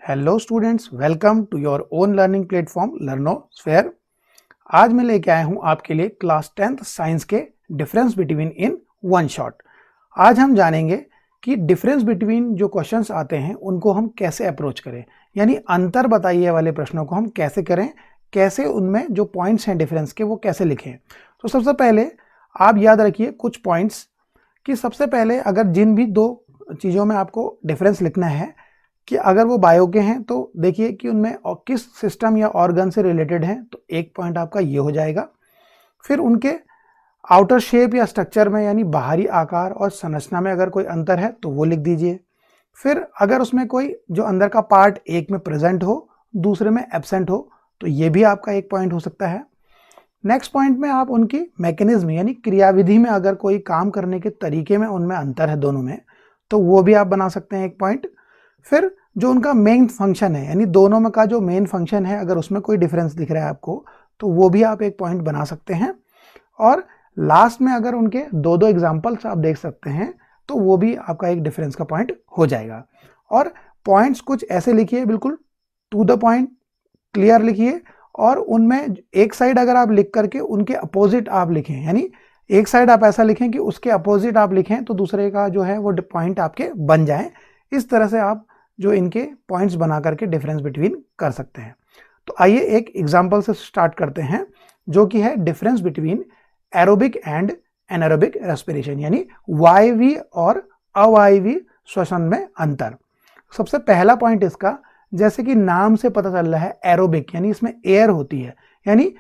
Hello students, welcome to your own learning platform Learnosphere. आज मैं लेके आया हूं आपके लिए क्लास 10th साइंस के difference between in one shot. आज हम जानेंगे कि डिफरेंस बिटवीन जो क्वेश्चंस आते हैं उनको हम कैसे अप्रोच करें, यानी अंतर बताइए वाले प्रश्नों को हम कैसे करें, कैसे उनमें जो पॉइंट्स हैं डिफरेंस के वो कैसे लिखें। तो सबसे पहले आप याद रखिए कुछ पॉइंट्स कि सबसे पहले अगर जिन भी दो चीज़ों में आपको डिफरेंस लिखना है कि अगर वो बायो के हैं तो देखिए कि उनमें किस सिस्टम या ऑर्गन से रिलेटेड हैं, तो एक पॉइंट आपका ये हो जाएगा। फिर उनके आउटर शेप या स्ट्रक्चर में यानी बाहरी आकार और संरचना में अगर कोई अंतर है तो वो लिख दीजिए। फिर अगर उसमें कोई जो अंदर का पार्ट एक में प्रेजेंट हो दूसरे में एब्सेंट हो तो ये भी आपका एक पॉइंट हो सकता है। नेक्स्ट पॉइंट में आप उनकी मैकेनिज्म यानी क्रियाविधि में अगर कोई काम करने के तरीके में उनमें अंतर है दोनों में, तो वो भी आप बना सकते हैं एक पॉइंट। फिर जो उनका मेन फंक्शन है यानी दोनों में का जो मेन फंक्शन है अगर उसमें कोई डिफरेंस दिख रहा है आपको तो वो भी आप एक पॉइंट बना सकते हैं। और लास्ट में अगर उनके दो दो एग्जांपल्स आप देख सकते हैं तो वो भी आपका एक डिफरेंस का पॉइंट हो जाएगा। और पॉइंट्स कुछ ऐसे लिखिए, बिल्कुल टू द पॉइंट क्लियर लिखिए, और उनमें एक साइड अगर आप लिख करके उनके अपोजिट आप लिखें, यानी एक साइड आप ऐसा लिखें कि उसके अपोजिट आप लिखें तो दूसरे का जो है वो पॉइंट आपके बन जाए। इस तरह से आप जो इनके पॉइंट्स बना करके डिफरेंस बिटवीन कर सकते हैं। तो आइए एक एग्जांपल से स्टार्ट करते हैं जो कि है difference between aerobic and anaerobic respiration, यानी वायवीय और अवायवीय श्वसन में अंतर। सबसे पहला पॉइंट इसका, जैसे कि नाम से पता चल रहा है एरोबिक यानी इसमें एयर होती है, यानी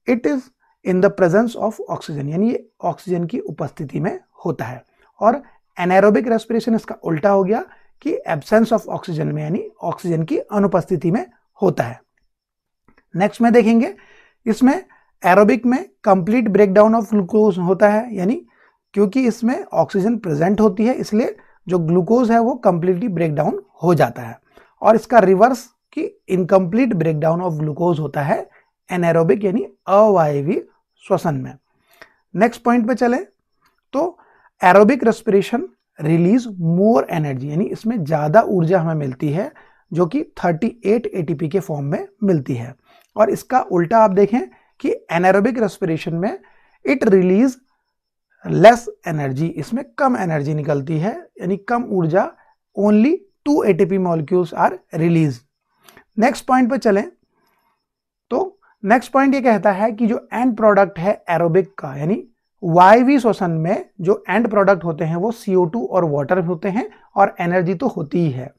it is in the presence of oxygen, यानी ये ऑक्सीजन की उपस्थिति में होता है। और एनारोबिक रेस्पिरेशन इसका उल्टा हो गया कि एब्सेंस ऑफ ऑक्सीजन में, यानी ऑक्सीजन की अनुपस्थिति में होता है। नेक्स्ट में देखेंगे इसमें एरोबिक में कंप्लीट ब्रेकडाउन ऑफ ग्लूकोज होता है, यानी क्योंकि इसमें ऑक्सीजन प्रेजेंट होती है इसलिए जो ग्लूकोज है वो कंप्लीटली ब्रेकडाउन हो जाता है। और इसका रिवर्स कि इनकम्प्लीट ब्रेकडाउन ऑफ ग्लूकोज होता है एनारोबिक यानी अवायवीय श्वसन में। नेक्स्ट पॉइंट पे चले तो aerobic respiration release more energy, यानी इसमें ज्यादा ऊर्जा हमें मिलती है जो कि 38 एटीपी के फॉर्म में मिलती है। और इसका उल्टा आप देखें कि एनारोबिक रेस्पिरेशन में इट रिलीज लेस एनर्जी, इसमें कम एनर्जी निकलती है, यानी कम ऊर्जा, only 2 ATP molecules are release. Next point पे चलें तो नेक्स्ट पॉइंट ये कहता है कि जो एंड प्रोडक्ट है एरोबिक का, यानी वायवीय श्वसन में जो एंड प्रोडक्ट होते हैं वो CO2 और वाटर होते हैं और एनर्जी तो होती ही है।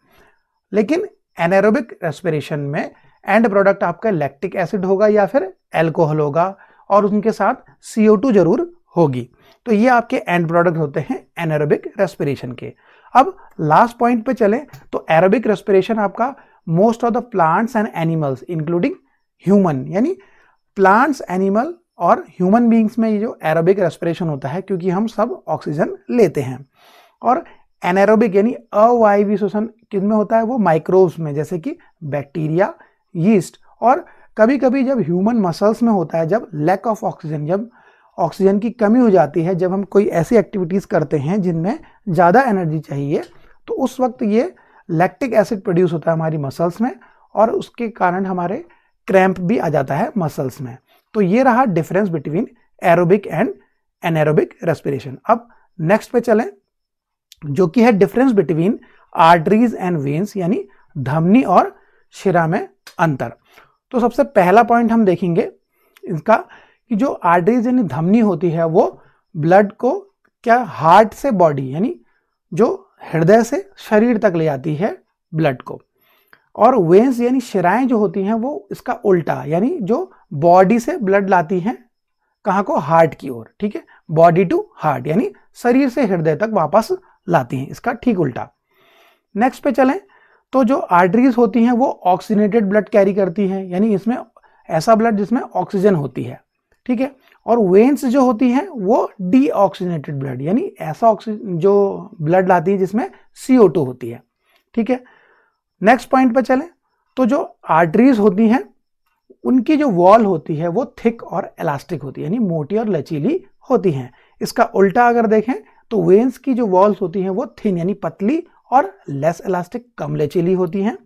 लेकिन एनारोबिक रेस्पिरेशन में एंड प्रोडक्ट आपका लैक्टिक एसिड होगा या फिर अल्कोहल होगा और उनके साथ CO2 जरूर होगी। तो ये आपके एंड प्रोडक्ट होते हैं एनारोबिक रेस्पिरेशन के। अब लास्ट पॉइंट पे चलें तो एरोबिक रेस्पिरेशन आपका most of the plants and animals including human, यानी प्लांट्स, एनिमल और ह्यूमन बींग्स में ये जो एरोबिक रेस्पिरेशन होता है क्योंकि हम सब ऑक्सीजन लेते हैं। और एनारोबिक यानी अवायवीय श्वसन किन में होता है, वो माइक्रोब्स में, जैसे कि बैक्टीरिया, यीस्ट, और कभी कभी जब ह्यूमन मसल्स में होता है, जब लैक ऑफ ऑक्सीजन, जब ऑक्सीजन की कमी हो जाती है, जब हम कोई ऐसी एक्टिविटीज करते हैं जिनमें ज्यादा एनर्जी चाहिए तो उस वक्त ये लैक्टिक एसिड प्रोड्यूस होता है हमारी मसल्स में और उसके कारण हमारे क्रैम्प भी आ जाता है मसल्स में। तो ये रहा difference between aerobic and anaerobic respiration. अब नेक्स्ट पे चलें जो कि है difference between arteries and veins, यानी धमनी और शिरा में अंतर। तो सबसे पहला पॉइंट हम देखेंगे इसका कि जो आर्टरीज यानी धमनी होती है वो ब्लड को क्या हार्ट से बॉडी, यानी जो हृदय से शरीर तक ले जाती है ब्लड को। और वेन्स यानी शिराएं जो होती हैं वो इसका उल्टा, यानी जो बॉडी से ब्लड लाती हैं कहाँ को, हार्ट की ओर, ठीक है, बॉडी टू हार्ट, यानी शरीर से हृदय तक वापस लाती हैं, इसका ठीक उल्टा। नेक्स्ट पे चलें तो जो आर्टरीज होती हैं वो ऑक्सीजनेटेड ब्लड कैरी करती हैं, यानी इसमें ऐसा ब्लड जिसमें ऑक्सीजन होती है, ठीक है। और वेन्स जो होती हैं वो डीऑक्सीजनेटेड ब्लड, यानी ऐसा ऑक्सीजन जो ब्लड लाती है जिसमें CO2 होती है, ठीक है। नेक्स्ट पॉइंट पर चलें तो जो आर्टरीज होती हैं उनकी जो वॉल होती है वो थिक और इलास्टिक होती है, यानी मोटी और लचीली होती हैं। इसका उल्टा अगर देखें तो वेन्स की जो वॉल्स होती हैं वो थिन यानी पतली और लेस इलास्टिक, कम लचीली होती हैं।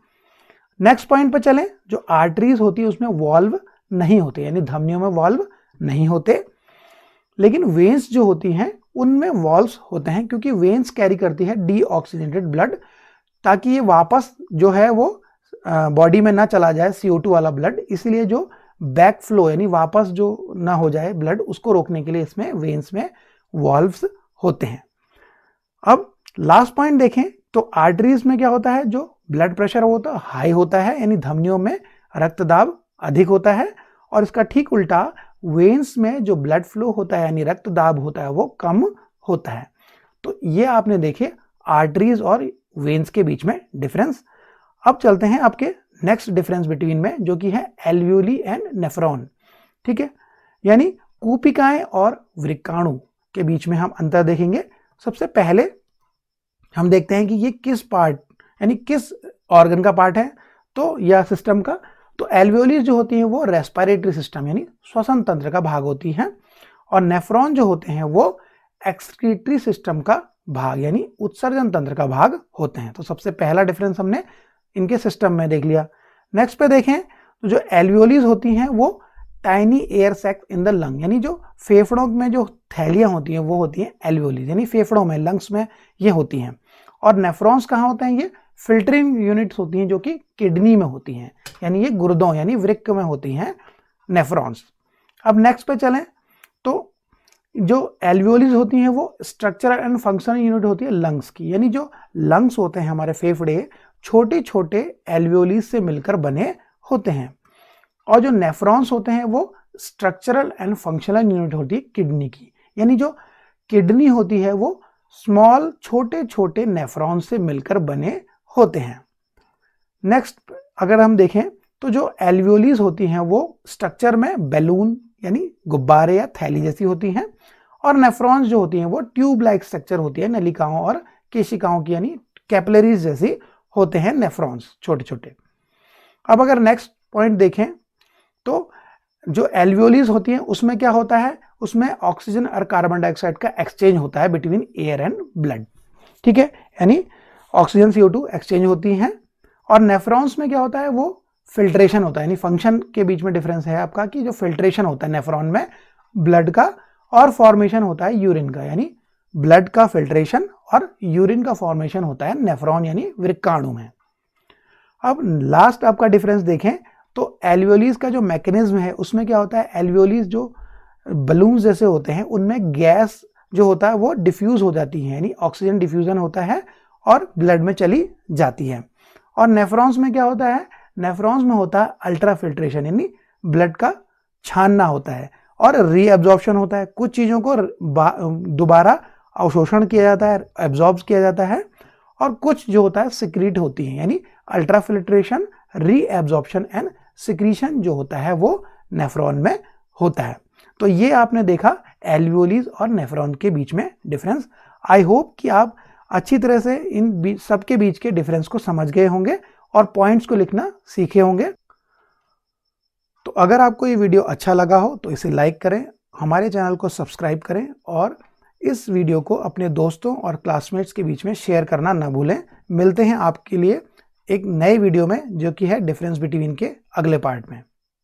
नेक्स्ट पॉइंट पर चलें, जो आर्टरीज होती है उसमें वॉल्व नहीं होते, यानी धमनियों में वॉल्व नहीं होते, लेकिन वेन्स जो होती हैं उनमें वॉल्व्स होते हैं, क्योंकि वेन्स कैरी करती है डीऑक्सीजनेटेड ब्लड, ताकि ये वापस जो है वो बॉडी में ना चला जाए CO2 वाला ब्लड, इसलिए जो बैक फ्लो यानी वापस जो ना हो जाए ब्लड, उसको रोकने के लिए इसमें वेन्स में वॉल्व्स होते हैं। अब लास्ट पॉइंट देखें तो आर्टरीज में क्या होता है, जो ब्लड प्रेशर होता है हाई होता है, यानी धमनियों में रक्तदाब अधिक होता है, और इसका ठीक उल्टा वेन्स में जो ब्लड फ्लो होता है यानी रक्तदाब होता है वो कम होता है। तो ये आपने देखे आर्टरीज और वेन्स के बीच में डिफरेंस। अब चलते हैं आपके नेक्स्ट डिफरेंस बिटवीन में, जो कि है एल्वियोली एंड नेफ्रॉन। ठीक है, यानी कूपिकाएं और वृक्काणु के बीच में हम अंतर देखेंगे। सबसे पहले हम देखते हैं कि ये किस पार्ट यानी किस ऑर्गन का पार्ट है, तो या सिस्टम का। तो एल्वियोलीज जो होती हैं वो रेस्पिरेटरी सिस्टम यानी श्वसन तंत्र का भाग होती हैं, और नेफ्रॉन जो होते हैं वो एक्सक्रीटरी सिस्टम का भाग यानी उत्सर्जन तंत्र का भाग होते हैं। तो सबसे पहला डिफरेंस हमने इनके सिस्टम में देख लिया। नेक्स्ट पे देखें तो जो एल्वियोलीज होती हैं वो tiny air sacs in the lung, यानी जो फेफड़ों में जो थैलियां होती हैं वो होती हैं एल्वियोलीज, यानी फेफड़ों में लंग्स में ये होती हैं। और नेफ्रॉन्स कहाँ होते हैं, ये फिल्टरिंग यूनिट्स होती हैं जो कि किडनी में होती हैं, यानी ये गुर्दों यानी वृक्क में होती हैं नेफ्रॉन्स। अब नेक्स्ट पे चलें तो जो एल्वियोलीज होती हैं वो स्ट्रक्चरल एंड फंक्शनल यूनिट होती है लंग्स की, यानी जो लंग्स होते हैं हमारे फेफड़े छोटे छोटे एल्वियोलीज से मिलकर बने होते हैं। और जो नेफ्रॉन्स होते हैं वो स्ट्रक्चरल एंड फंक्शनल यूनिट होती है किडनी की, यानी जो किडनी होती है वो स्मॉल छोटे छोटे नेफ्रॉन से मिलकर बने होते हैं। नेक्स्ट अगर हम देखें तो जो एल्वियोलीज होती हैं वो स्ट्रक्चर में बैलून यानी गुब्बारे या थैली जैसी होती हैं, और नेफ्रॉन्स जो होती हैं वो ट्यूब लाइक स्ट्रक्चर होती है, नलिकाओं और केशिकाओं की यानी कैपिलरीज जैसी होते हैं नेफ्रॉन्स छोटे छोटे। अब अगर नेक्स्ट पॉइंट देखें तो जो एल्वियोलीज होती हैं उसमें क्या होता है, उसमें ऑक्सीजन और कार्बन डाइऑक्साइड का एक्सचेंज होता है बिटवीन एयर एंड ब्लड। ठीक है, यानी ऑक्सीजन CO2 एक्सचेंज होती हैं। और नेफ्रॉन्स में क्या होता है, वो फिल्ट्रेशन होता है, यानी फंक्शन के बीच में डिफरेंस है आपका कि जो फिल्ट्रेशन होता है नेफ्रॉन में ब्लड का, और फॉर्मेशन होता है यूरिन का, यानी ब्लड का फिल्ट्रेशन और यूरिन का फॉर्मेशन होता है नेफ्रॉन यानी वृक्काणु में। अब लास्ट आपका डिफरेंस देखें तो एल्वियोलीज का जो मैकेनिज्म है उसमें क्या होता है, एल्वियोलीज जो बलून्स जैसे होते हैं उनमें गैस जो होता है वो डिफ्यूज हो जाती है, यानी ऑक्सीजन डिफ्यूजन होता है और ब्लड में चली जाती है। और नेफ्रॉन्स में क्या होता है, नेफ्रॉन्स में होता है अल्ट्रा फिल्ट्रेशन, यानी ब्लड का छानना होता है, और रीअब्जॉर्प्शन होता है, कुछ चीज़ों को दोबारा अवशोषण किया जाता है, एब्जॉर्ब किया जाता है, और कुछ जो होता है सिक्रीट होती है, यानी ultra filtration, reabsorption and secretion जो होता है वो नेफ्रॉन में होता है। तो ये आपने देखा एल्वियोलीज और नेफ्रॉन के बीच में डिफरेंस। आई होप कि आप अच्छी तरह से इन सबके बीच के डिफरेंस को समझ गए होंगे और पॉइंट्स को लिखना सीखे होंगे। तो अगर आपको ये वीडियो अच्छा लगा हो तो इसे लाइक करें, हमारे चैनल को सब्सक्राइब करें, और इस वीडियो को अपने दोस्तों और क्लासमेट्स के बीच में शेयर करना ना भूलें। मिलते हैं आपके लिए एक नए वीडियो में जो कि है डिफरेंस बिटवीन के अगले पार्ट में।